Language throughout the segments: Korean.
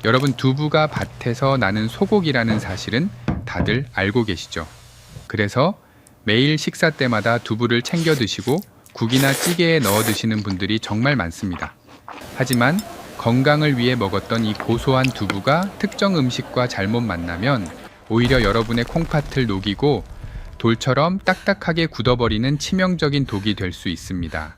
여러분, 두부가 밭에서 나는 소고기라는 사실은 다들 알고 계시죠? 그래서 매일 식사 때마다 두부를 챙겨 드시고 국이나 찌개에 넣어 드시는 분들이 정말 많습니다. 하지만 건강을 위해 먹었던 이 고소한 두부가 특정 음식과 잘못 만나면 오히려 여러분의 콩팥을 녹이고 돌처럼 딱딱하게 굳어버리는 치명적인 독이 될 수 있습니다.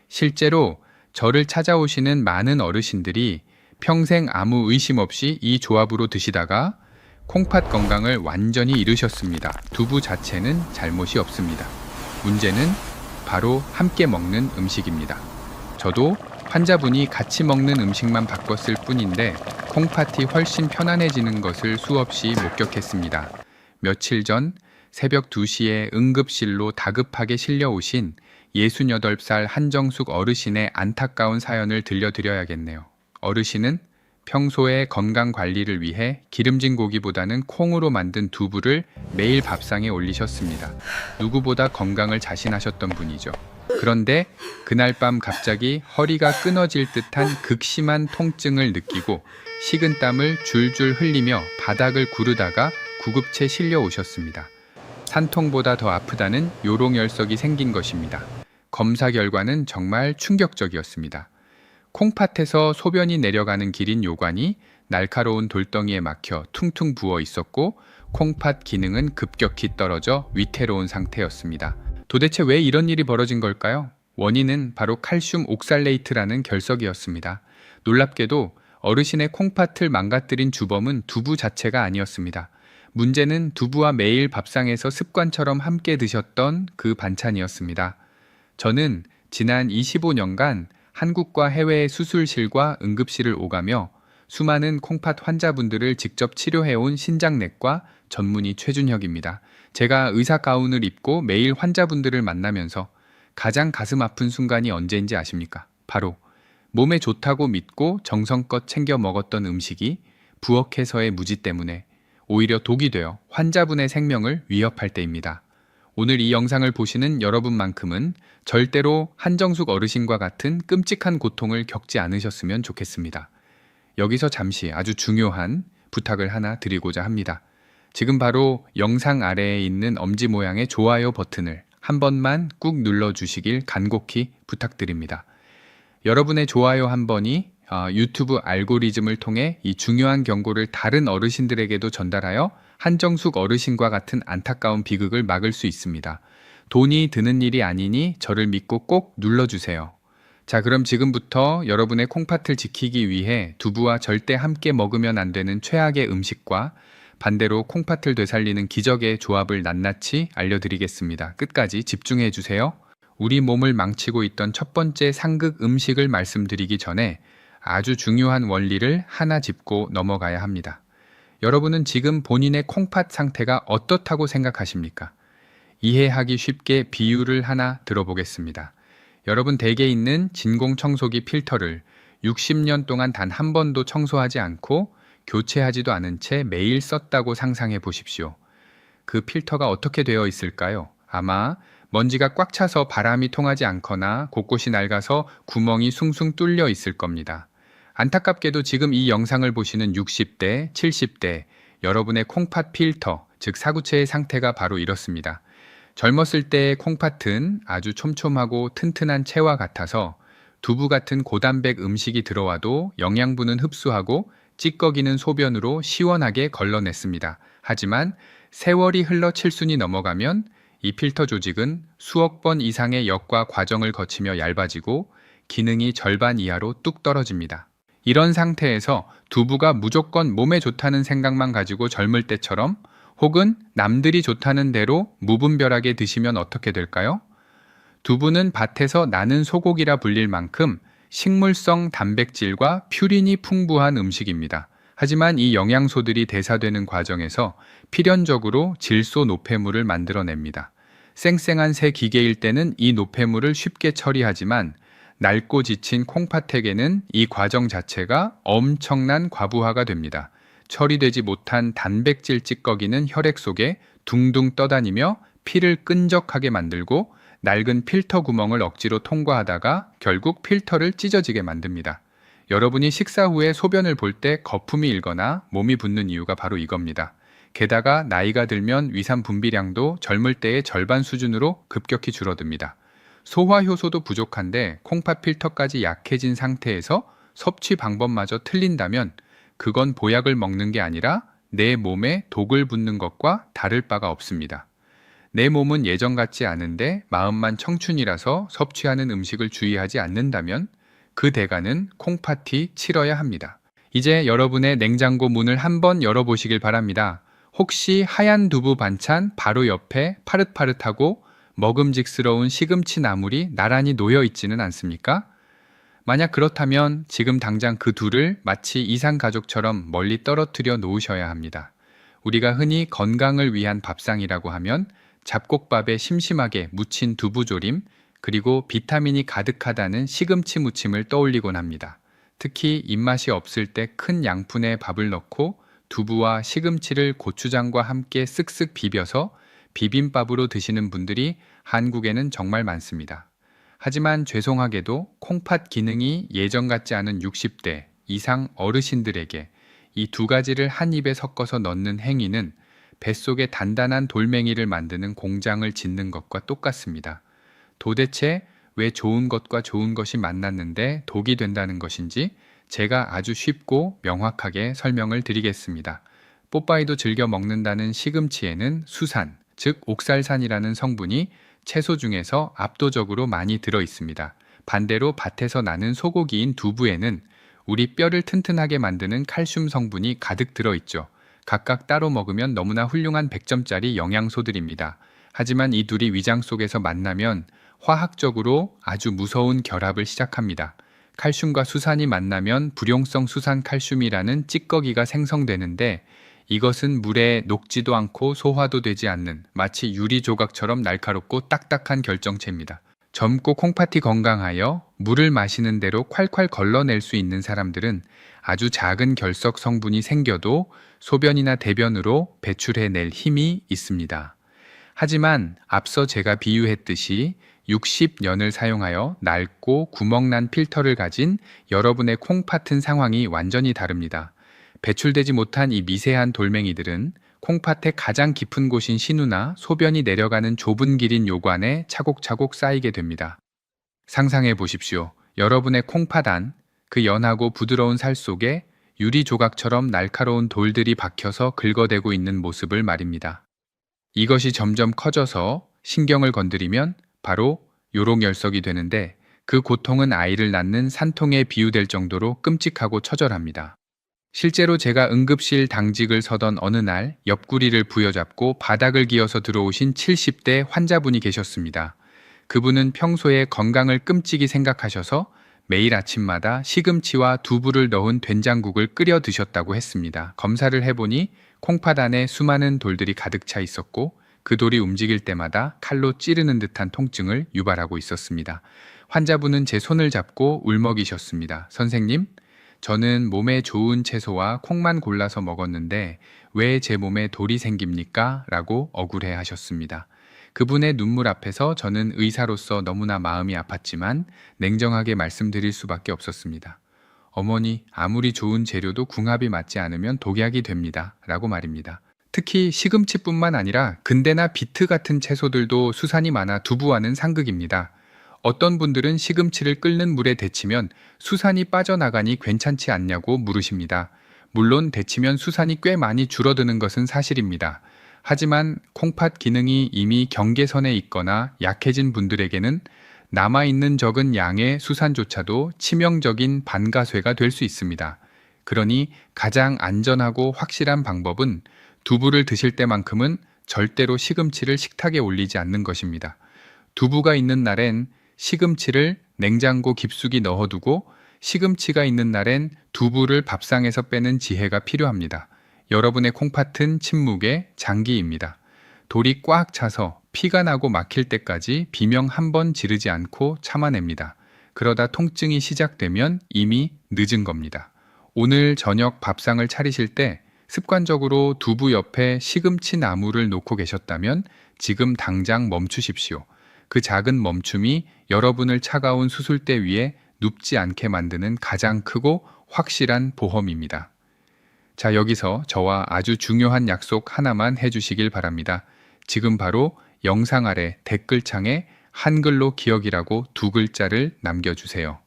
실제로 저를 찾아오시는 많은 어르신들이 평생 아무 의심 없이 이 조합으로 드시다가 콩팥 건강을 완전히 잃으셨습니다. 두부 자체는 잘못이 없습니다. 문제는 바로 함께 먹는 음식입니다. 저도 환자분이 같이 먹는 음식만 바꿨을 뿐인데 콩팥이 훨씬 편안해지는 것을 수없이 목격했습니다. 며칠 전 새벽 2시에 응급실로 다급하게 실려오신 68살 한정숙 어르신의 안타까운 사연을 들려드려야겠네요. 어르신은 평소에 건강 관리를 위해 기름진 고기보다는 콩으로 만든 두부를 매일 밥상에 올리셨습니다. 누구보다 건강을 자신하셨던 분이죠. 그런데 그날 밤 갑자기 허리가 끊어질 듯한 극심한 통증을 느끼고 식은땀을 줄줄 흘리며 바닥을 구르다가 구급체 실려 오셨습니다. 산통보다 더 아프다는 요롱열석이 생긴 것입니다. 검사 결과는 정말 충격적이었습니다. 콩팥에서 소변이 내려가는 길인 요관이 날카로운 돌덩이에 막혀 퉁퉁 부어 있었고 콩팥 기능은 급격히 떨어져 위태로운 상태였습니다. 도대체 왜 이런 일이 벌어진 걸까요? 원인은 바로 칼슘 옥살레이트라는 결석이었습니다. 놀랍게도 어르신의 콩팥을 망가뜨린 주범은 두부 자체가 아니었습니다. 문제는 두부와 매일 밥상에서 습관처럼 함께 드셨던 그 반찬이었습니다. 저는 지난 25년간 한국과 해외의 수술실과 응급실을 오가며 수많은 콩팥 환자분들을 직접 치료해온 신장내과 전문의 최준혁입니다. 제가 의사 가운을 입고 매일 환자분들을 만나면서 가장 가슴 아픈 순간이 언제인지 아십니까? 바로 몸에 좋다고 믿고 정성껏 챙겨 먹었던 음식이 부엌에서의 무지 때문에 오히려 독이 되어 환자분의 생명을 위협할 때입니다. 오늘 이 영상을 보시는 여러분만큼은 절대로 한정숙 어르신과 같은 끔찍한 고통을 겪지 않으셨으면 좋겠습니다. 여기서 잠시 아주 중요한 부탁을 하나 드리고자 합니다. 지금 바로 영상 아래에 있는 엄지 모양의 좋아요 버튼을 한 번만 꾹 눌러주시길 간곡히 부탁드립니다. 여러분의 좋아요 한 번이 유튜브 알고리즘을 통해 이 중요한 경고를 다른 어르신들에게도 전달하여 한정숙 어르신과 같은 안타까운 비극을 막을 수 있습니다. 돈이 드는 일이 아니니 저를 믿고 꼭 눌러주세요. 자, 그럼 지금부터 여러분의 콩팥을 지키기 위해 두부와 절대 함께 먹으면 안 되는 최악의 음식과 반대로 콩팥을 되살리는 기적의 조합을 낱낱이 알려드리겠습니다. 끝까지 집중해 주세요. 우리 몸을 망치고 있던 첫 번째 상극 음식을 말씀드리기 전에 아주 중요한 원리를 하나 짚고 넘어가야 합니다. 여러분은 지금 본인의 콩팥 상태가 어떻다고 생각하십니까? 이해하기 쉽게 비유를 하나 들어보겠습니다. 여러분 댁에 있는 진공청소기 필터를 60년 동안 단 한 번도 청소하지 않고 교체하지도 않은 채 매일 썼다고 상상해 보십시오. 그 필터가 어떻게 되어 있을까요? 아마 먼지가 꽉 차서 바람이 통하지 않거나 곳곳이 낡아서 구멍이 숭숭 뚫려 있을 겁니다. 안타깝게도 지금 이 영상을 보시는 60대, 70대 여러분의 콩팥 필터, 즉 사구체의 상태가 바로 이렇습니다. 젊었을 때의 콩팥은 아주 촘촘하고 튼튼한 채와 같아서 두부 같은 고단백 음식이 들어와도 영양분은 흡수하고 찌꺼기는 소변으로 시원하게 걸러냈습니다. 하지만 세월이 흘러 칠순이 넘어가면 이 필터 조직은 수억 번 이상의 역과 과정을 거치며 얇아지고 기능이 절반 이하로 뚝 떨어집니다. 이런 상태에서 두부가 무조건 몸에 좋다는 생각만 가지고 젊을 때처럼 혹은 남들이 좋다는 대로 무분별하게 드시면 어떻게 될까요? 두부는 밭에서 나는 소고기라 불릴 만큼 식물성 단백질과 퓨린이 풍부한 음식입니다. 하지만 이 영양소들이 대사되는 과정에서 필연적으로 질소 노폐물을 만들어냅니다. 쌩쌩한 새 기계일 때는 이 노폐물을 쉽게 처리하지만 낡고 지친 콩팥에게는 이 과정 자체가 엄청난 과부하가 됩니다. 처리되지 못한 단백질 찌꺼기는 혈액 속에 둥둥 떠다니며 피를 끈적하게 만들고 낡은 필터 구멍을 억지로 통과하다가 결국 필터를 찢어지게 만듭니다. 여러분이 식사 후에 소변을 볼 때 거품이 일거나 몸이 붓는 이유가 바로 이겁니다. 게다가 나이가 들면 위산 분비량도 젊을 때의 절반 수준으로 급격히 줄어듭니다. 소화 효소도 부족한데 콩팥 필터까지 약해진 상태에서 섭취 방법마저 틀린다면 그건 보약을 먹는 게 아니라 내 몸에 독을 붓는 것과 다를 바가 없습니다. 내 몸은 예전 같지 않은데 마음만 청춘이라서 섭취하는 음식을 주의하지 않는다면 그 대가는 콩팥이 치러야 합니다. 이제 여러분의 냉장고 문을 한번 열어보시길 바랍니다. 혹시 하얀 두부 반찬 바로 옆에 파릇파릇하고 먹음직스러운 시금치 나물이 나란히 놓여 있지는 않습니까? 만약 그렇다면 지금 당장 그 둘을 마치 이산가족처럼 멀리 떨어뜨려 놓으셔야 합니다. 우리가 흔히 건강을 위한 밥상이라고 하면 잡곡밥에 심심하게 무친 두부조림, 그리고 비타민이 가득하다는 시금치 무침을 떠올리곤 합니다. 특히 입맛이 없을 때 큰 양푼에 밥을 넣고 두부와 시금치를 고추장과 함께 쓱쓱 비벼서 비빔밥으로 드시는 분들이 한국에는 정말 많습니다. 하지만 죄송하게도 콩팥 기능이 예전 같지 않은 60대 이상 어르신들에게 이 두 가지를 한 입에 섞어서 넣는 행위는 뱃속에 단단한 돌멩이를 만드는 공장을 짓는 것과 똑같습니다. 도대체 왜 좋은 것과 좋은 것이 만났는데 독이 된다는 것인지 제가 아주 쉽고 명확하게 설명을 드리겠습니다. 뽀빠이도 즐겨 먹는다는 시금치에는 수산, 즉 옥살산이라는 성분이 채소 중에서 압도적으로 많이 들어 있습니다. 반대로 밭에서 나는 소고기인 두부에는 우리 뼈를 튼튼하게 만드는 칼슘 성분이 가득 들어 있죠. 각각 따로 먹으면 너무나 훌륭한 100점짜리 영양소들입니다. 하지만 이 둘이 위장 속에서 만나면 화학적으로 아주 무서운 결합을 시작합니다. 칼슘과 수산이 만나면 불용성 수산칼슘이라는 찌꺼기가 생성되는데 이것은 물에 녹지도 않고 소화도 되지 않는 마치 유리 조각처럼 날카롭고 딱딱한 결정체입니다. 젊고 콩팥이 건강하여 물을 마시는 대로 콸콸 걸러낼 수 있는 사람들은 아주 작은 결석 성분이 생겨도 소변이나 대변으로 배출해낼 힘이 있습니다. 하지만 앞서 제가 비유했듯이 60년을 사용하여 낡고 구멍난 필터를 가진 여러분의 콩팥은 상황이 완전히 다릅니다. 배출되지 못한 이 미세한 돌멩이들은 콩팥의 가장 깊은 곳인 신우나 소변이 내려가는 좁은 길인 요관에 차곡차곡 쌓이게 됩니다. 상상해 보십시오. 여러분의 콩팥 안, 그 연하고 부드러운 살 속에 유리 조각처럼 날카로운 돌들이 박혀서 긁어대고 있는 모습을 말입니다. 이것이 점점 커져서 신경을 건드리면 바로 요롱열석이 되는데 그 고통은 아이를 낳는 산통에 비유될 정도로 끔찍하고 처절합니다. 실제로 제가 응급실 당직을 서던 어느 날 옆구리를 부여잡고 바닥을 기어서 들어오신 70대 환자분이 계셨습니다. 그분은 평소에 건강을 끔찍이 생각하셔서 매일 아침마다 시금치와 두부를 넣은 된장국을 끓여 드셨다고 했습니다. 검사를 해보니 콩팥 안에 수많은 돌들이 가득 차 있었고 그 돌이 움직일 때마다 칼로 찌르는 듯한 통증을 유발하고 있었습니다. 환자분은 제 손을 잡고 울먹이셨습니다. 선생님, 저는 몸에 좋은 채소와 콩만 골라서 먹었는데 왜 제 몸에 돌이 생깁니까? 라고 억울해 하셨습니다. 그분의 눈물 앞에서 저는 의사로서 너무나 마음이 아팠지만 냉정하게 말씀드릴 수밖에 없었습니다. 어머니, 아무리 좋은 재료도 궁합이 맞지 않으면 독약이 됩니다. 라고 말입니다. 특히 시금치뿐만 아니라 근대나 비트 같은 채소들도 수산이 많아 두부와는 상극입니다. 어떤 분들은 시금치를 끓는 물에 데치면 수산이 빠져나가니 괜찮지 않냐고 물으십니다. 물론 데치면 수산이 꽤 많이 줄어드는 것은 사실입니다. 하지만 콩팥 기능이 이미 경계선에 있거나 약해진 분들에게는 남아있는 적은 양의 수산조차도 치명적인 반가쇠가 될 수 있습니다. 그러니 가장 안전하고 확실한 방법은 두부를 드실 때만큼은 절대로 시금치를 식탁에 올리지 않는 것입니다. 두부가 있는 날엔 시금치를 냉장고 깊숙이 넣어두고 시금치가 있는 날엔 두부를 밥상에서 빼는 지혜가 필요합니다. 여러분의 콩팥은 침묵의 장기입니다. 돌이 꽉 차서 피가 나고 막힐 때까지 비명 한 번 지르지 않고 참아냅니다. 그러다 통증이 시작되면 이미 늦은 겁니다. 오늘 저녁 밥상을 차리실 때 습관적으로 두부 옆에 시금치 나물을 놓고 계셨다면 지금 당장 멈추십시오. 그 작은 멈춤이 여러분을 차가운 수술대 위에 눕지 않게 만드는 가장 크고 확실한 보험입니다. 자, 여기서 저와 아주 중요한 약속 하나만 해주시길 바랍니다. 지금 바로 영상 아래 댓글창에 한글로 기억이라고 2글자를 남겨주세요.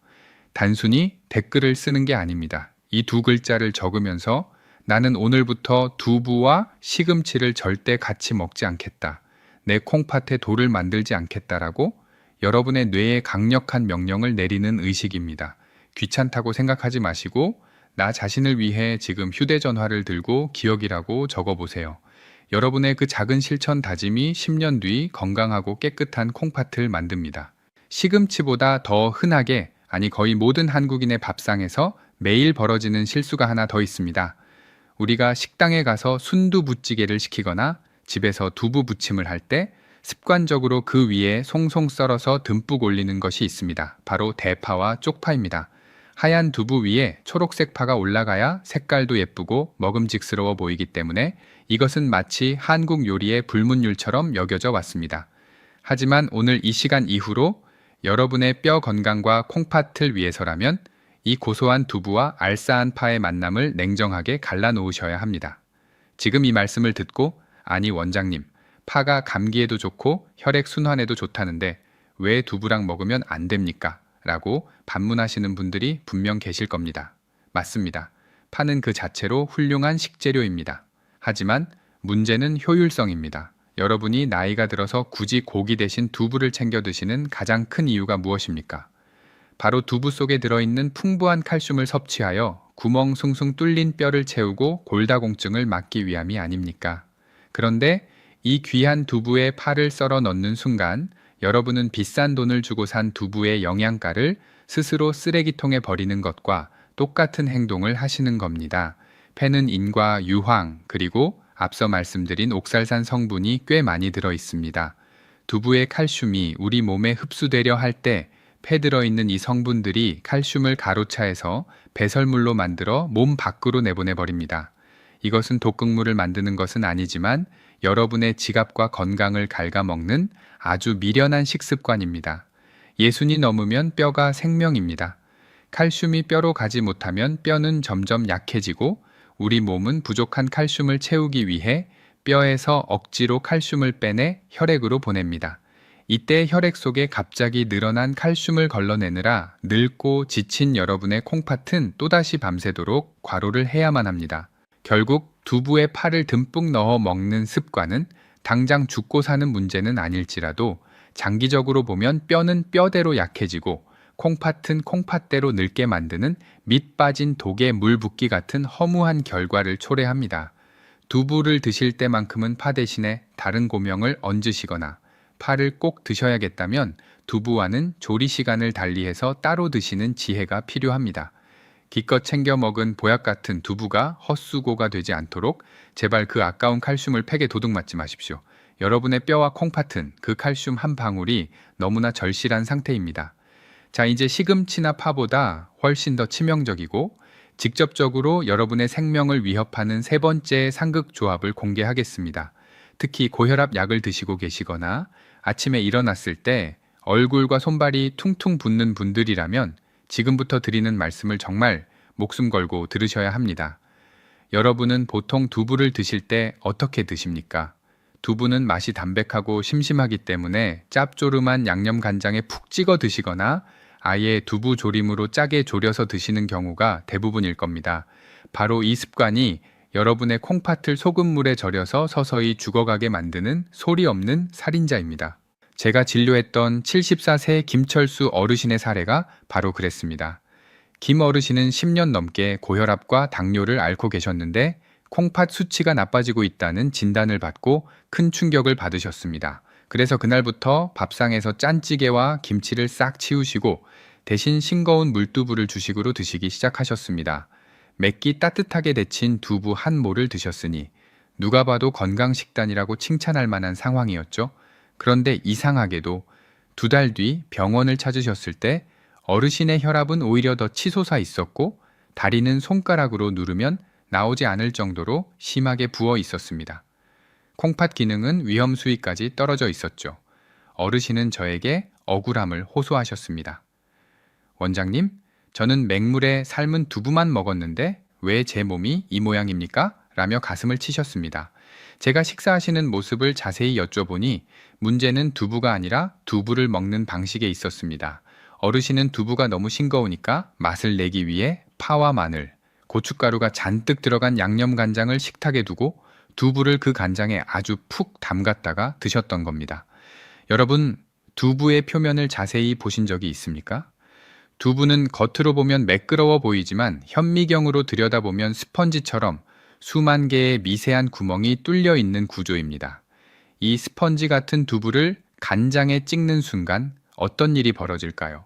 단순히 댓글을 쓰는 게 아닙니다. 이 2글자를 적으면서 나는 오늘부터 두부와 시금치를 절대 같이 먹지 않겠다. 내 콩팥에 돌을 만들지 않겠다라고 여러분의 뇌에 강력한 명령을 내리는 의식입니다. 귀찮다고 생각하지 마시고 나 자신을 위해 지금 휴대전화를 들고 기억이라고 적어보세요. 여러분의 그 작은 실천 다짐이 10년 뒤 건강하고 깨끗한 콩팥을 만듭니다. 시금치보다 더 흔하게, 아니 거의 모든 한국인의 밥상에서 매일 벌어지는 실수가 하나 더 있습니다. 우리가 식당에 가서 순두부찌개를 시키거나 집에서 두부 부침을 할 때 습관적으로 그 위에 송송 썰어서 듬뿍 올리는 것이 있습니다. 바로 대파와 쪽파입니다. 하얀 두부 위에 초록색 파가 올라가야 색깔도 예쁘고 먹음직스러워 보이기 때문에 이것은 마치 한국 요리의 불문율처럼 여겨져 왔습니다. 하지만 오늘 이 시간 이후로 여러분의 뼈 건강과 콩팥을 위해서라면 이 고소한 두부와 알싸한 파의 만남을 냉정하게 갈라놓으셔야 합니다. 지금 이 말씀을 듣고 아니 원장님, 파가 감기에도 좋고 혈액순환에도 좋다는데 왜 두부랑 먹으면 안 됩니까? 라고 반문하시는 분들이 분명 계실 겁니다. 맞습니다. 파는 그 자체로 훌륭한 식재료입니다. 하지만 문제는 효율성입니다. 여러분이 나이가 들어서 굳이 고기 대신 두부를 챙겨 드시는 가장 큰 이유가 무엇입니까? 바로 두부 속에 들어있는 풍부한 칼슘을 섭취하여 구멍 숭숭 뚫린 뼈를 채우고 골다공증을 막기 위함이 아닙니까? 그런데 이 귀한 두부에 파를 썰어 넣는 순간 여러분은 비싼 돈을 주고 산 두부의 영양가를 스스로 쓰레기통에 버리는 것과 똑같은 행동을 하시는 겁니다. 폐는 인과 유황 그리고 앞서 말씀드린 옥살산 성분이 꽤 많이 들어 있습니다. 두부의 칼슘이 우리 몸에 흡수되려 할 때 폐 들어있는 이 성분들이 칼슘을 가로차해서 배설물로 만들어 몸 밖으로 내보내버립니다. 이것은 독극물을 만드는 것은 아니지만 여러분의 지갑과 건강을 갉아먹는 아주 미련한 식습관입니다. 예순이 넘으면 뼈가 생명입니다. 칼슘이 뼈로 가지 못하면 뼈는 점점 약해지고 우리 몸은 부족한 칼슘을 채우기 위해 뼈에서 억지로 칼슘을 빼내 혈액으로 보냅니다. 이때 혈액 속에 갑자기 늘어난 칼슘을 걸러내느라 늙고 지친 여러분의 콩팥은 또다시 밤새도록 과로를 해야만 합니다. 결국 두부에 파를 듬뿍 넣어 먹는 습관은 당장 죽고 사는 문제는 아닐지라도 장기적으로 보면 뼈는 뼈대로 약해지고 콩팥은 콩팥대로 늙게 만드는 밑 빠진 독에 물 붓기 같은 허무한 결과를 초래합니다. 두부를 드실 때만큼은 파 대신에 다른 고명을 얹으시거나 파를 꼭 드셔야겠다면 두부와는 조리 시간을 달리해서 따로 드시는 지혜가 필요합니다. 기껏 챙겨 먹은 보약 같은 두부가 헛수고가 되지 않도록 제발 그 아까운 칼슘을 팩에 도둑맞지 마십시오. 여러분의 뼈와 콩팥은 그 칼슘 한 방울이 너무나 절실한 상태입니다. 자, 이제 시금치나 파보다 훨씬 더 치명적이고 직접적으로 여러분의 생명을 위협하는 세 번째 상극조합을 공개하겠습니다. 특히 고혈압 약을 드시고 계시거나 아침에 일어났을 때 얼굴과 손발이 퉁퉁 붓는 분들이라면 지금부터 드리는 말씀을 정말 목숨 걸고 들으셔야 합니다. 여러분은 보통 두부를 드실 때 어떻게 드십니까? 두부는 맛이 담백하고 심심하기 때문에 짭조름한 양념 간장에 푹 찍어 드시거나 아예 두부 조림으로 짜게 졸여서 드시는 경우가 대부분일 겁니다. 바로 이 습관이 여러분의 콩팥을 소금물에 절여서 서서히 죽어가게 만드는 소리 없는 살인자입니다. 제가 진료했던 74세 김철수 어르신의 사례가 바로 그랬습니다. 김 어르신은 10년 넘게 고혈압과 당뇨를 앓고 계셨는데 콩팥 수치가 나빠지고 있다는 진단을 받고 큰 충격을 받으셨습니다. 그래서 그날부터 밥상에서 짠찌개와 김치를 싹 치우시고 대신 싱거운 물두부를 주식으로 드시기 시작하셨습니다. 맵기 따뜻하게 데친 두부 한 모를 드셨으니 누가 봐도 건강식단이라고 칭찬할 만한 상황이었죠. 그런데 이상하게도 2달 뒤 병원을 찾으셨을 때 어르신의 혈압은 오히려 더 치솟아 있었고 다리는 손가락으로 누르면 나오지 않을 정도로 심하게 부어 있었습니다. 콩팥 기능은 위험 수위까지 떨어져 있었죠. 어르신은 저에게 억울함을 호소하셨습니다. 원장님, 저는 맹물에 삶은 두부만 먹었는데 왜 제 몸이 이 모양입니까? 라며 가슴을 치셨습니다. 제가 식사하시는 모습을 자세히 여쭤보니 문제는 두부가 아니라 두부를 먹는 방식에 있었습니다. 어르신은 두부가 너무 싱거우니까 맛을 내기 위해 파와 마늘, 고춧가루가 잔뜩 들어간 양념 간장을 식탁에 두고 두부를 그 간장에 아주 푹 담갔다가 드셨던 겁니다. 여러분, 두부의 표면을 자세히 보신 적이 있습니까? 두부는 겉으로 보면 매끄러워 보이지만 현미경으로 들여다보면 스펀지처럼 수만 개의 미세한 구멍이 뚫려 있는 구조입니다. 이 스펀지 같은 두부를 간장에 찍는 순간 어떤 일이 벌어질까요?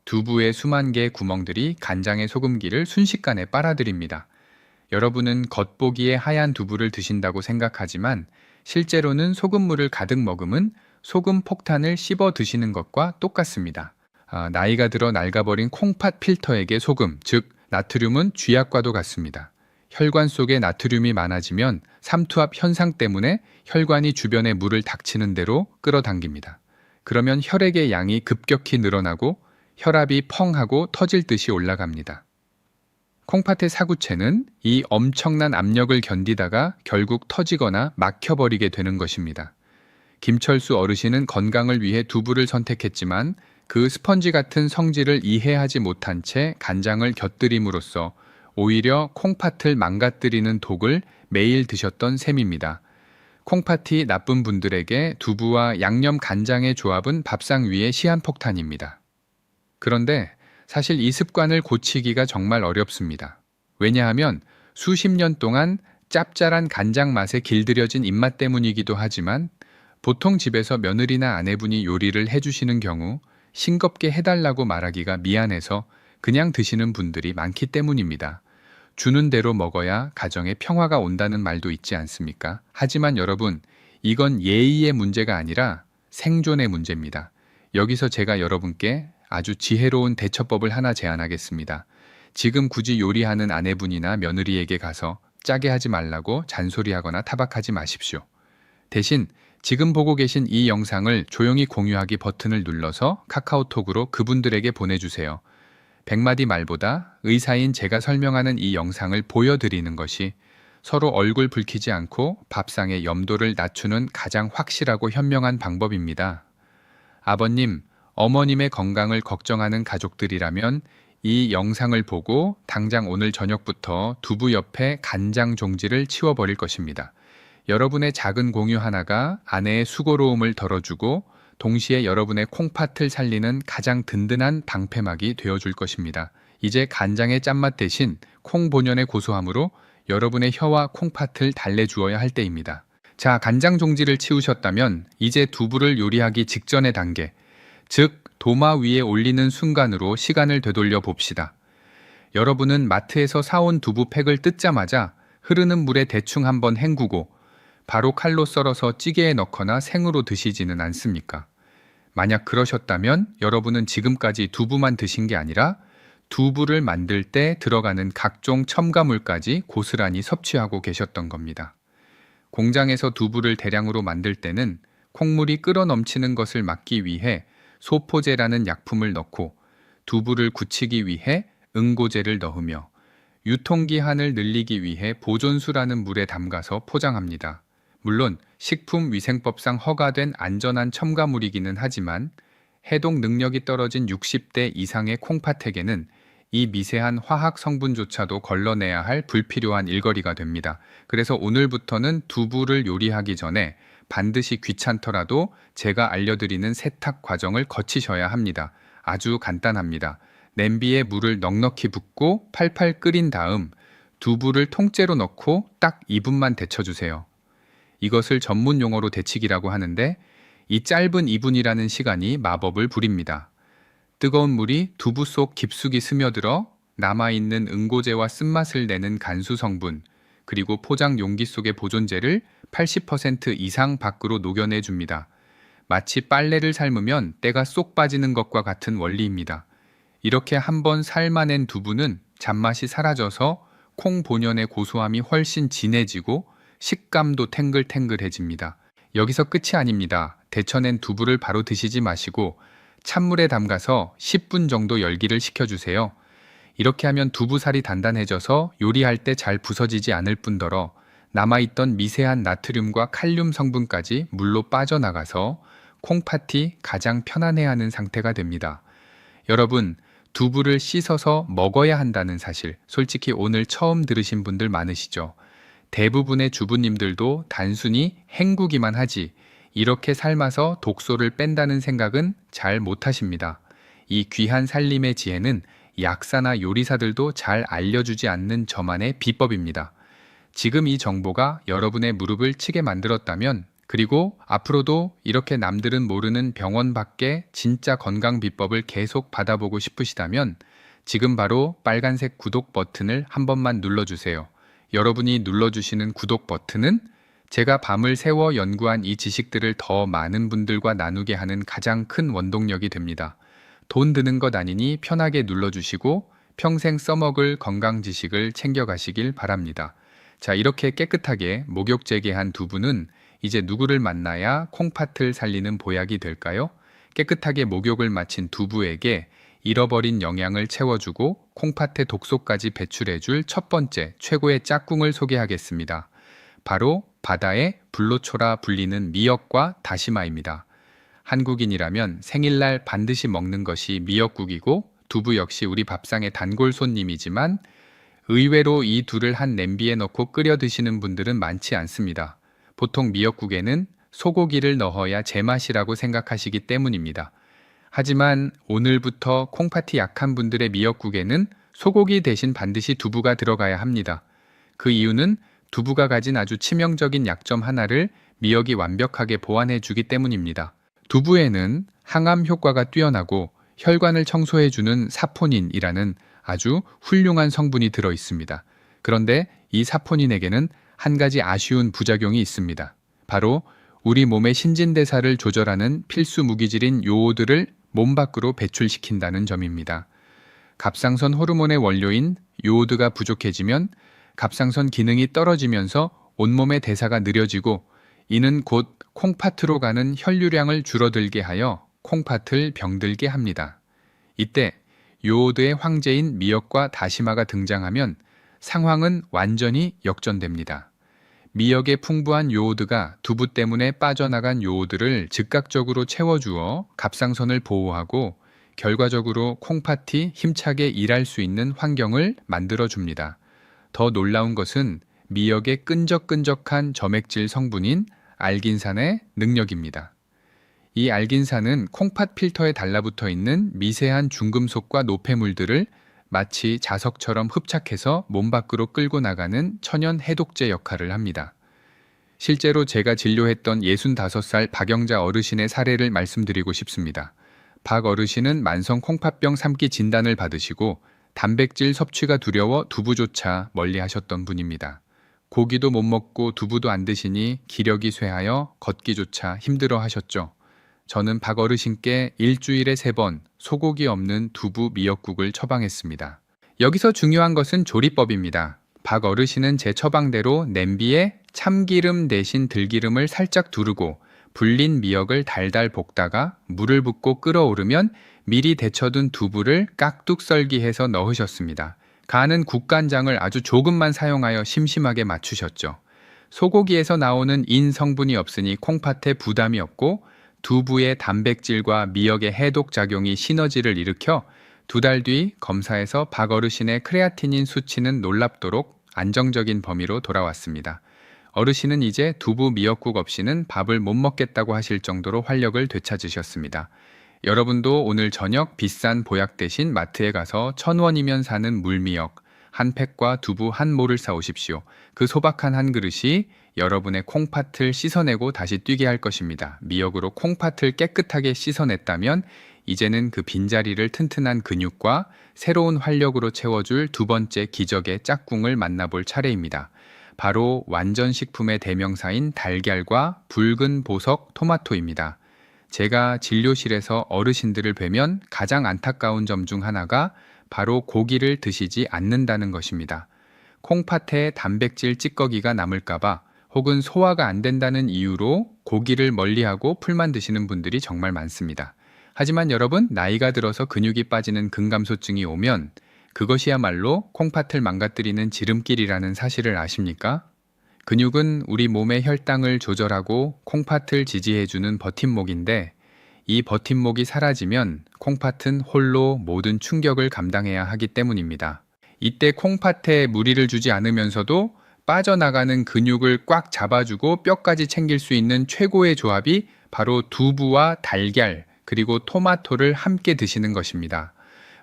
두부의 수만 개의 구멍들이 간장의 소금기를 순식간에 빨아들입니다. 여러분은 겉보기에 하얀 두부를 드신다고 생각하지만 실제로는 소금물을 가득 머금은 소금 폭탄을 씹어 드시는 것과 똑같습니다. 나이가 들어 낡아버린 콩팥 필터에게 소금, 즉 나트륨은 쥐약과도 같습니다. 혈관 속에 나트륨이 많아지면 삼투압 현상 때문에 혈관이 주변에 물을 닥치는 대로 끌어당깁니다. 그러면 혈액의 양이 급격히 늘어나고 혈압이 펑 하고 터질 듯이 올라갑니다. 콩팥의 사구체는 이 엄청난 압력을 견디다가 결국 터지거나 막혀버리게 되는 것입니다. 김철수 어르신은 건강을 위해 두부를 선택했지만 그 스펀지 같은 성질을 이해하지 못한 채 간장을 곁들임으로써 오히려 콩팥을 망가뜨리는 독을 매일 드셨던 셈입니다. 콩팥이 나쁜 분들에게 두부와 양념 간장의 조합은 밥상 위의 시한폭탄입니다. 그런데 사실 이 습관을 고치기가 정말 어렵습니다. 왜냐하면 수십 년 동안 짭짤한 간장 맛에 길들여진 입맛 때문이기도 하지만 보통 집에서 며느리나 아내분이 요리를 해주시는 경우 싱겁게 해달라고 말하기가 미안해서 그냥 드시는 분들이 많기 때문입니다. 주는 대로 먹어야 가정에 평화가 온다는 말도 있지 않습니까? 하지만 여러분, 이건 예의의 문제가 아니라 생존의 문제입니다. 여기서 제가 여러분께 아주 지혜로운 대처법을 하나 제안하겠습니다. 지금 굳이 요리하는 아내분이나 며느리에게 가서 짜게 하지 말라고 잔소리하거나 타박하지 마십시오. 대신 지금 보고 계신 이 영상을 조용히 공유하기 버튼을 눌러서 카카오톡으로 그분들에게 보내주세요. 100마디 말보다 의사인 제가 설명하는 이 영상을 보여드리는 것이 서로 얼굴 붉히지 않고 밥상의 염도를 낮추는 가장 확실하고 현명한 방법입니다. 아버님, 어머님의 건강을 걱정하는 가족들이라면 이 영상을 보고 당장 오늘 저녁부터 두부 옆에 간장 종지를 치워버릴 것입니다. 여러분의 작은 공유 하나가 아내의 수고로움을 덜어주고 동시에 여러분의 콩팥을 살리는 가장 든든한 방패막이 되어줄 것입니다. 이제 간장의 짠맛 대신 콩 본연의 고소함으로 여러분의 혀와 콩팥을 달래주어야 할 때입니다. 자, 간장 종지를 치우셨다면 이제 두부를 요리하기 직전의 단계, 즉 도마 위에 올리는 순간으로 시간을 되돌려 봅시다. 여러분은 마트에서 사온 두부팩을 뜯자마자 흐르는 물에 대충 한번 헹구고 바로 칼로 썰어서 찌개에 넣거나 생으로 드시지는 않습니까? 만약 그러셨다면 여러분은 지금까지 두부만 드신 게 아니라 두부를 만들 때 들어가는 각종 첨가물까지 고스란히 섭취하고 계셨던 겁니다. 공장에서 두부를 대량으로 만들 때는 콩물이 끓어 넘치는 것을 막기 위해 소포제라는 약품을 넣고 두부를 굳히기 위해 응고제를 넣으며 유통기한을 늘리기 위해 보존수라는 물에 담가서 포장합니다. 물론 식품위생법상 허가된 안전한 첨가물이기는 하지만 해독 능력이 떨어진 60대 이상의 콩팥에게는 이 미세한 화학 성분조차도 걸러내야 할 불필요한 일거리가 됩니다. 그래서 오늘부터는 두부를 요리하기 전에 반드시 귀찮더라도 제가 알려드리는 세탁 과정을 거치셔야 합니다. 아주 간단합니다. 냄비에 물을 넉넉히 붓고 팔팔 끓인 다음 두부를 통째로 넣고 딱 2분만 데쳐주세요. 이것을 전문 용어로 데치기라고 하는데 이 짧은 2분이라는 시간이 마법을 부립니다. 뜨거운 물이 두부 속 깊숙이 스며들어 남아있는 응고제와 쓴맛을 내는 간수 성분, 그리고 포장 용기 속의 보존제를 80% 이상 밖으로 녹여내 줍니다. 마치 빨래를 삶으면 때가 쏙 빠지는 것과 같은 원리입니다. 이렇게 한번 삶아낸 두부는 잡맛이 사라져서 콩 본연의 고소함이 훨씬 진해지고 식감도 탱글탱글해집니다. 여기서 끝이 아닙니다. 데쳐낸 두부를 바로 드시지 마시고 찬물에 담가서 10분 정도 열기를 식혀주세요. 이렇게 하면 두부살이 단단해져서 요리할 때 잘 부서지지 않을 뿐더러 남아있던 미세한 나트륨과 칼륨 성분까지 물로 빠져나가서 콩팥이 가장 편안해하는 상태가 됩니다. 여러분, 두부를 씻어서 먹어야 한다는 사실, 솔직히 오늘 처음 들으신 분들 많으시죠? 대부분의 주부님들도 단순히 헹구기만 하지 이렇게 삶아서 독소를 뺀다는 생각은 잘 못하십니다. 이 귀한 살림의 지혜는 약사나 요리사들도 잘 알려주지 않는 저만의 비법입니다. 지금 이 정보가 여러분의 무릎을 치게 만들었다면, 그리고 앞으로도 이렇게 남들은 모르는 병원 밖에 진짜 건강 비법을 계속 받아보고 싶으시다면 지금 바로 빨간색 구독 버튼을 한 번만 눌러주세요. 여러분이 눌러주시는 구독 버튼은 제가 밤을 새워 연구한 이 지식들을 더 많은 분들과 나누게 하는 가장 큰 원동력이 됩니다. 돈 드는 것 아니니 편하게 눌러주시고 평생 써먹을 건강 지식을 챙겨가시길 바랍니다. 자, 이렇게 깨끗하게 목욕 재개한 두부는 이제 누구를 만나야 콩팥을 살리는 보약이 될까요? 깨끗하게 목욕을 마친 두부에게 잃어버린 영양을 채워주고 콩팥의 독소까지 배출해줄 첫 번째 최고의 짝꿍을 소개하겠습니다. 바로 바다의 불로초라 불리는 미역과 다시마입니다. 한국인이라면 생일날 반드시 먹는 것이 미역국이고 두부 역시 우리 밥상의 단골 손님이지만 의외로 이 둘을 한 냄비에 넣고 끓여 드시는 분들은 많지 않습니다. 보통 미역국에는 소고기를 넣어야 제맛이라고 생각하시기 때문입니다. 하지만 오늘부터 콩팥이 약한 분들의 미역국에는 소고기 대신 반드시 두부가 들어가야 합니다. 그 이유는 두부가 가진 아주 치명적인 약점 하나를 미역이 완벽하게 보완해 주기 때문입니다. 두부에는 항암 효과가 뛰어나고 혈관을 청소해주는 사포닌이라는 아주 훌륭한 성분이 들어 있습니다. 그런데 이 사포닌에게는 한 가지 아쉬운 부작용이 있습니다. 바로 우리 몸의 신진대사를 조절하는 필수 무기질인 요오드를 몸 밖으로 배출시킨다는 점입니다. 갑상선 호르몬의 원료인 요오드가 부족해지면 갑상선 기능이 떨어지면서 온몸의 대사가 느려지고 이는 곧 콩팥으로 가는 혈류량을 줄어들게 하여 콩팥을 병들게 합니다. 이때 요오드의 황제인 미역과 다시마가 등장하면 상황은 완전히 역전됩니다. 미역의 풍부한 요오드가 두부 때문에 빠져나간 요오드를 즉각적으로 채워주어 갑상선을 보호하고 결과적으로 콩팥이 힘차게 일할 수 있는 환경을 만들어줍니다. 더 놀라운 것은 미역의 끈적끈적한 점액질 성분인 알긴산의 능력입니다. 이 알긴산은 콩팥 필터에 달라붙어 있는 미세한 중금속과 노폐물들을 마치 자석처럼 흡착해서 몸 밖으로 끌고 나가는 천연 해독제 역할을 합니다. 실제로 제가 진료했던 65살 박영자 어르신의 사례를 말씀드리고 싶습니다. 박 어르신은 만성 콩팥병 3기 진단을 받으시고 단백질 섭취가 두려워 두부조차 멀리 하셨던 분입니다. 고기도 못 먹고 두부도 안 드시니 기력이 쇠하여 걷기조차 힘들어 하셨죠. 저는 박 어르신께 일주일에 3번 소고기 없는 두부 미역국을 처방했습니다. 여기서 중요한 것은 조리법입니다. 박 어르신은 제 처방대로 냄비에 참기름 대신 들기름을 살짝 두르고 불린 미역을 달달 볶다가 물을 붓고 끓어오르면 미리 데쳐둔 두부를 깍둑 썰기해서 넣으셨습니다. 간은 국간장을 아주 조금만 사용하여 심심하게 맞추셨죠. 소고기에서 나오는 인 성분이 없으니 콩팥에 부담이 없고 두부의 단백질과 미역의 해독 작용이 시너지를 일으켜 2달 뒤 검사에서 박 어르신의 크레아티닌 수치는 놀랍도록 안정적인 범위로 돌아왔습니다. 어르신은 이제 두부 미역국 없이는 밥을 못 먹겠다고 하실 정도로 활력을 되찾으셨습니다. 여러분도 오늘 저녁 비싼 보약 대신 마트에 가서 1,000원이면 사는 물미역 한 팩과 두부 한 모를 사오십시오. 그 소박한 한 그릇이 여러분의 콩팥을 씻어내고 다시 뛰게 할 것입니다. 미역으로 콩팥을 깨끗하게 씻어냈다면 이제는 그 빈자리를 튼튼한 근육과 새로운 활력으로 채워줄 두 번째 기적의 짝꿍을 만나볼 차례입니다. 바로 완전식품의 대명사인 달걀과 붉은 보석 토마토입니다. 제가 진료실에서 어르신들을 뵈면 가장 안타까운 점 중 하나가 바로 고기를 드시지 않는다는 것입니다. 콩팥에 단백질 찌꺼기가 남을까봐 혹은 소화가 안 된다는 이유로 고기를 멀리하고 풀만 드시는 분들이 정말 많습니다. 하지만 여러분, 나이가 들어서 근육이 빠지는 근감소증이 오면 그것이야말로 콩팥을 망가뜨리는 지름길이라는 사실을 아십니까? 근육은 우리 몸의 혈당을 조절하고 콩팥을 지지해주는 버팀목인데, 이 버팀목이 사라지면 콩팥은 홀로 모든 충격을 감당해야 하기 때문입니다. 이때 콩팥에 무리를 주지 않으면서도 빠져나가는 근육을 꽉 잡아주고 뼈까지 챙길 수 있는 최고의 조합이 바로 두부와 달걀, 그리고 토마토를 함께 드시는 것입니다.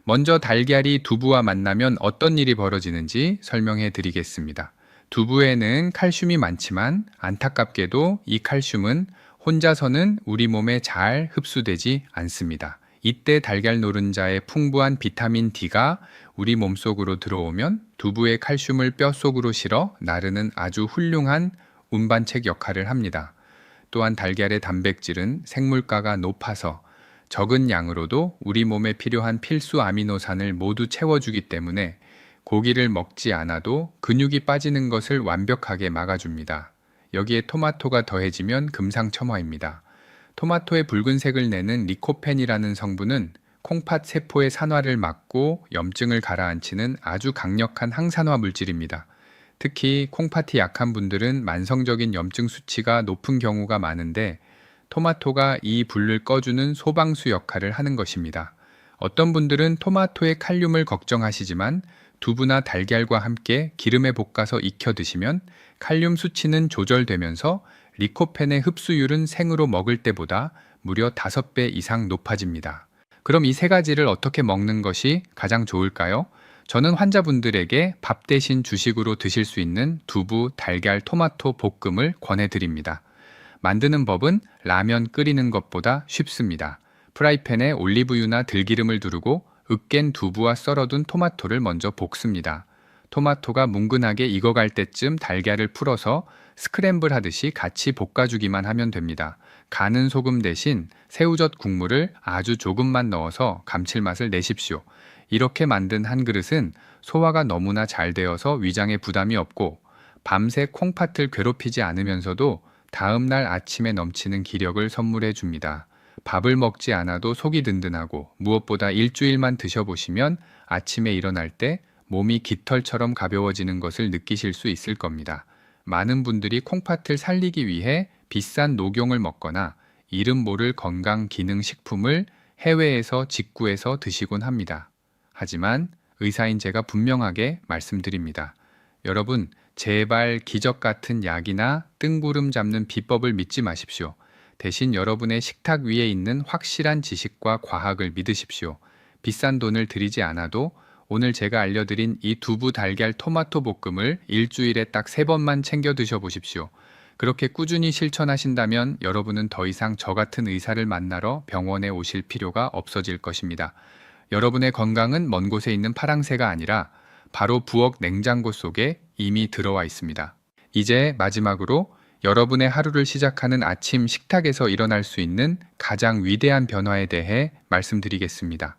먼저 달걀이 두부와 만나면 어떤 일이 벌어지는지 설명해 드리겠습니다. 두부에는 칼슘이 많지만 안타깝게도 이 칼슘은 혼자서는 우리 몸에 잘 흡수되지 않습니다. 이때 달걀 노른자의 풍부한 비타민 D가 우리 몸속으로 들어오면 두부의 칼슘을 뼈속으로 실어 나르는 아주 훌륭한 운반책 역할을 합니다. 또한 달걀의 단백질은 생물가가 높아서 적은 양으로도 우리 몸에 필요한 필수 아미노산을 모두 채워주기 때문에 고기를 먹지 않아도 근육이 빠지는 것을 완벽하게 막아줍니다. 여기에 토마토가 더해지면 금상첨화입니다. 토마토의 붉은색을 내는 리코펜이라는 성분은 콩팥 세포의 산화를 막고 염증을 가라앉히는 아주 강력한 항산화 물질입니다. 특히 콩팥이 약한 분들은 만성적인 염증 수치가 높은 경우가 많은데, 토마토가 이 불을 꺼주는 소방수 역할을 하는 것입니다. 어떤 분들은 토마토의 칼륨을 걱정하시지만 두부나 달걀과 함께 기름에 볶아서 익혀 드시면 칼륨 수치는 조절되면서 리코펜의 흡수율은 생으로 먹을 때보다 무려 5배 이상 높아집니다. 그럼 이 세 가지를 어떻게 먹는 것이 가장 좋을까요? 저는 환자분들에게 밥 대신 주식으로 드실 수 있는 두부, 달걀, 토마토 볶음을 권해드립니다. 만드는 법은 라면 끓이는 것보다 쉽습니다. 프라이팬에 올리브유나 들기름을 두르고 으깬 두부와 썰어둔 토마토를 먼저 볶습니다. 토마토가 뭉근하게 익어갈 때쯤 달걀을 풀어서 스크램블 하듯이 같이 볶아주기만 하면 됩니다. 간은 소금 대신 새우젓 국물을 아주 조금만 넣어서 감칠맛을 내십시오. 이렇게 만든 한 그릇은 소화가 너무나 잘 되어서 위장에 부담이 없고 밤새 콩팥을 괴롭히지 않으면서도 다음날 아침에 넘치는 기력을 선물해 줍니다. 밥을 먹지 않아도 속이 든든하고 무엇보다 일주일만 드셔보시면 아침에 일어날 때 몸이 깃털처럼 가벼워지는 것을 느끼실 수 있을 겁니다. 많은 분들이 콩팥을 살리기 위해 비싼 녹용을 먹거나 이름 모를 건강기능식품을 해외에서 직구해서 드시곤 합니다. 하지만 의사인 제가 분명하게 말씀드립니다. 여러분, 제발 기적 같은 약이나 뜬구름 잡는 비법을 믿지 마십시오. 대신 여러분의 식탁 위에 있는 확실한 지식과 과학을 믿으십시오. 비싼 돈을 들이지 않아도 오늘 제가 알려드린 이 두부, 달걀, 토마토 볶음을 일주일에 딱 3번만 챙겨 드셔보십시오. 그렇게 꾸준히 실천하신다면 여러분은 더 이상 저 같은 의사를 만나러 병원에 오실 필요가 없어질 것입니다. 여러분의 건강은 먼 곳에 있는 파랑새가 아니라 바로 부엌 냉장고 속에 이미 들어와 있습니다. 이제 마지막으로 여러분의 하루를 시작하는 아침 식탁에서 일어날 수 있는 가장 위대한 변화에 대해 말씀드리겠습니다.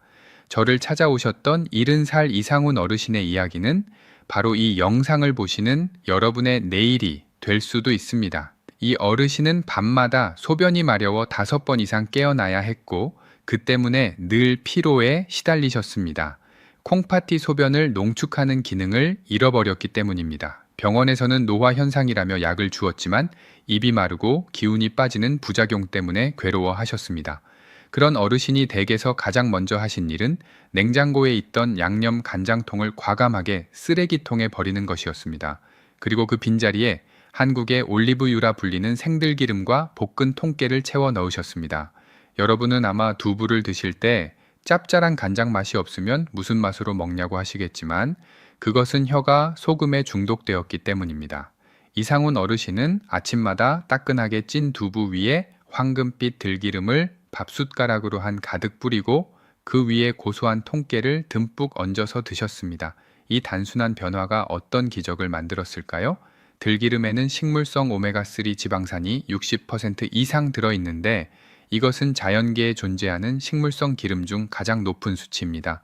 저를 찾아오셨던 70살 이상훈 어르신의 이야기는 바로 이 영상을 보시는 여러분의 내일이 될 수도 있습니다. 이 어르신은 밤마다 소변이 마려워 5번 이상 깨어나야 했고 그 때문에 늘 피로에 시달리셨습니다. 콩팥이 소변을 농축하는 기능을 잃어버렸기 때문입니다. 병원에서는 노화 현상이라며 약을 주었지만 입이 마르고 기운이 빠지는 부작용 때문에 괴로워하셨습니다. 그런 어르신이 댁에서 가장 먼저 하신 일은 냉장고에 있던 양념 간장통을 과감하게 쓰레기통에 버리는 것이었습니다. 그리고 그 빈자리에 한국의 올리브유라 불리는 생들기름과 볶은 통깨를 채워 넣으셨습니다. 여러분은 아마 두부를 드실 때 짭짤한 간장 맛이 없으면 무슨 맛으로 먹냐고 하시겠지만 그것은 혀가 소금에 중독되었기 때문입니다. 이상훈 어르신은 아침마다 따끈하게 찐 두부 위에 황금빛 들기름을 밥숟가락으로 한 가득 뿌리고 그 위에 고소한 통깨를 듬뿍 얹어서 드셨습니다. 이 단순한 변화가 어떤 기적을 만들었을까요? 들기름에는 식물성 오메가3 지방산이 60% 이상 들어있는데 이것은 자연계에 존재하는 식물성 기름 중 가장 높은 수치입니다.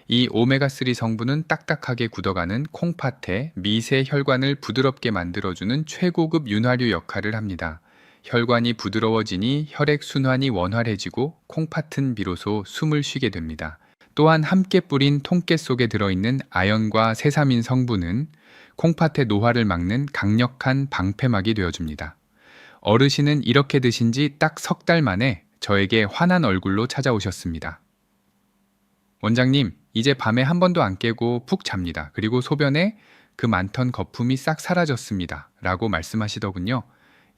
이 오메가3 성분은 딱딱하게 굳어가는 콩팥의 미세 혈관을 부드럽게 만들어주는 최고급 윤활유 역할을 합니다. 혈관이 부드러워지니 혈액순환이 원활해지고 콩팥은 비로소 숨을 쉬게 됩니다. 또한 함께 뿌린 통깨 속에 들어있는 아연과 세사민 성분은 콩팥의 노화를 막는 강력한 방패막이 되어줍니다. 어르신은 이렇게 드신 지 딱 석 달 만에 저에게 환한 얼굴로 찾아오셨습니다. 원장님, 이제 밤에 한 번도 안 깨고 푹 잡니다. 그리고 소변에 그 많던 거품이 싹 사라졌습니다. 라고 말씀하시더군요.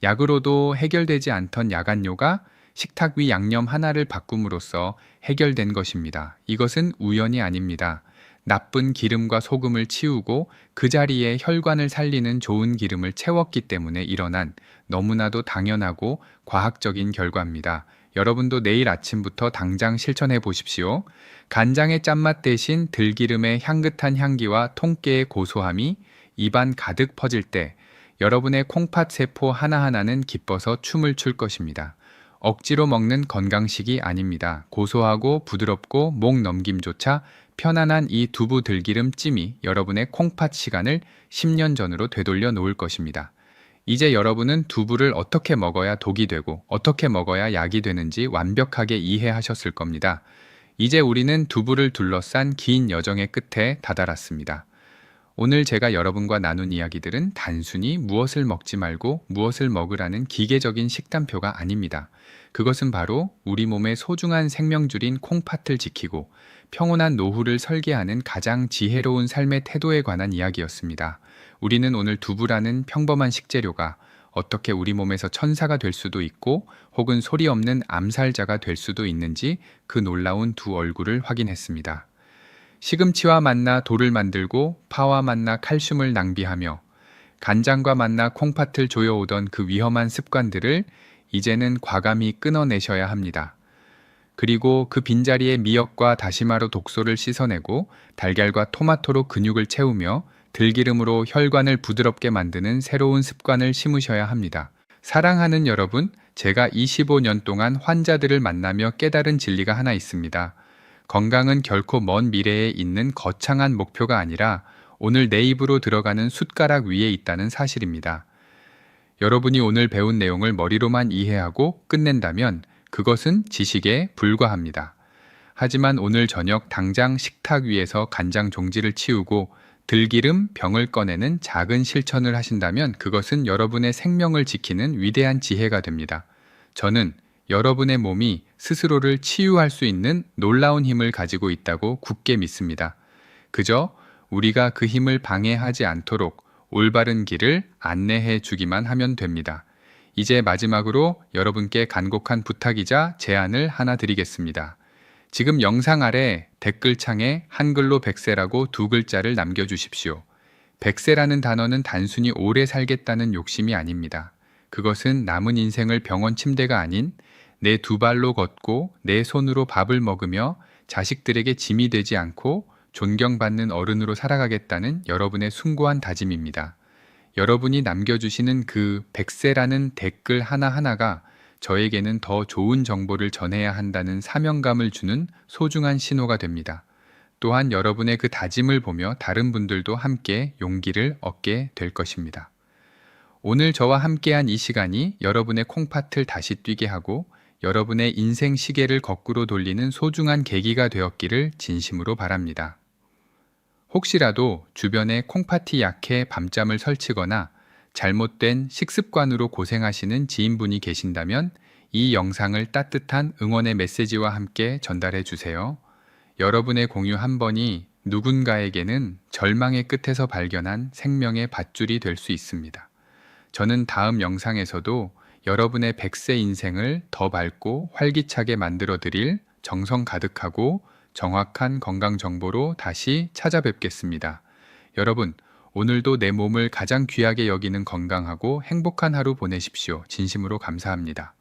약으로도 해결되지 않던 야간요가 식탁 위 양념 하나를 바꿈으로써 해결된 것입니다. 이것은 우연이 아닙니다. 나쁜 기름과 소금을 치우고 그 자리에 혈관을 살리는 좋은 기름을 채웠기 때문에 일어난 너무나도 당연하고 과학적인 결과입니다. 여러분도 내일 아침부터 당장 실천해 보십시오. 간장의 짠맛 대신 들기름의 향긋한 향기와 통깨의 고소함이 입안 가득 퍼질 때 여러분의 콩팥 세포 하나하나는 기뻐서 춤을 출 것입니다. 억지로 먹는 건강식이 아닙니다. 고소하고 부드럽고 목 넘김조차 편안한 이 두부 들기름 찜이 여러분의 콩팥 시간을 10년 전으로 되돌려 놓을 것입니다. 이제 여러분은 두부를 어떻게 먹어야 독이 되고 어떻게 먹어야 약이 되는지 완벽하게 이해하셨을 겁니다. 이제 우리는 두부를 둘러싼 긴 여정의 끝에 다다랐습니다. 오늘 제가 여러분과 나눈 이야기들은 단순히 무엇을 먹지 말고 무엇을 먹으라는 기계적인 식단표가 아닙니다. 그것은 바로 우리 몸의 소중한 생명줄인 콩팥을 지키고 평온한 노후를 설계하는 가장 지혜로운 삶의 태도에 관한 이야기였습니다. 우리는 오늘 두부라는 평범한 식재료가 어떻게 우리 몸에서 천사가 될 수도 있고 혹은 소리 없는 암살자가 될 수도 있는지 그 놀라운 두 얼굴을 확인했습니다. 시금치와 만나 돌을 만들고 파와 만나 칼슘을 낭비하며 간장과 만나 콩팥을 조여오던 그 위험한 습관들을 이제는 과감히 끊어내셔야 합니다. 그리고 그 빈자리에 미역과 다시마로 독소를 씻어내고 달걀과 토마토로 근육을 채우며 들기름으로 혈관을 부드럽게 만드는 새로운 습관을 심으셔야 합니다. 사랑하는 여러분, 제가 25년 동안 환자들을 만나며 깨달은 진리가 하나 있습니다. 건강은 결코 먼 미래에 있는 거창한 목표가 아니라 오늘 내 입으로 들어가는 숟가락 위에 있다는 사실입니다. 여러분이 오늘 배운 내용을 머리로만 이해하고 끝낸다면 그것은 지식에 불과합니다. 하지만 오늘 저녁 당장 식탁 위에서 간장 종지를 치우고 들기름 병을 꺼내는 작은 실천을 하신다면 그것은 여러분의 생명을 지키는 위대한 지혜가 됩니다. 저는 여러분의 몸이 스스로를 치유할 수 있는 놀라운 힘을 가지고 있다고 굳게 믿습니다. 그저 우리가 그 힘을 방해하지 않도록 올바른 길을 안내해 주기만 하면 됩니다. 이제 마지막으로 여러분께 간곡한 부탁이자 제안을 하나 드리겠습니다. 지금 영상 아래 댓글창에 한글로 100세라고 두 글자를 남겨주십시오. 100세라는 단어는 단순히 오래 살겠다는 욕심이 아닙니다. 그것은 남은 인생을 병원 침대가 아닌 내 두 발로 걷고 내 손으로 밥을 먹으며 자식들에게 짐이 되지 않고 존경받는 어른으로 살아가겠다는 여러분의 숭고한 다짐입니다. 여러분이 남겨주시는 그 100세라는 댓글 하나하나가 저에게는 더 좋은 정보를 전해야 한다는 사명감을 주는 소중한 신호가 됩니다. 또한 여러분의 그 다짐을 보며 다른 분들도 함께 용기를 얻게 될 것입니다. 오늘 저와 함께한 이 시간이 여러분의 콩팥을 다시 뛰게 하고 여러분의 인생 시계를 거꾸로 돌리는 소중한 계기가 되었기를 진심으로 바랍니다. 혹시라도 주변에 콩팥이 약해 밤잠을 설치거나 잘못된 식습관으로 고생하시는 지인분이 계신다면 이 영상을 따뜻한 응원의 메시지와 함께 전달해 주세요. 여러분의 공유 한 번이 누군가에게는 절망의 끝에서 발견한 생명의 밧줄이 될 수 있습니다. 저는 다음 영상에서도 여러분의 100세 인생을 더 밝고 활기차게 만들어 드릴 정성 가득하고 정확한 건강 정보로 다시 찾아뵙겠습니다. 여러분, 오늘도 내 몸을 가장 귀하게 여기는 건강하고 행복한 하루 보내십시오. 진심으로 감사합니다.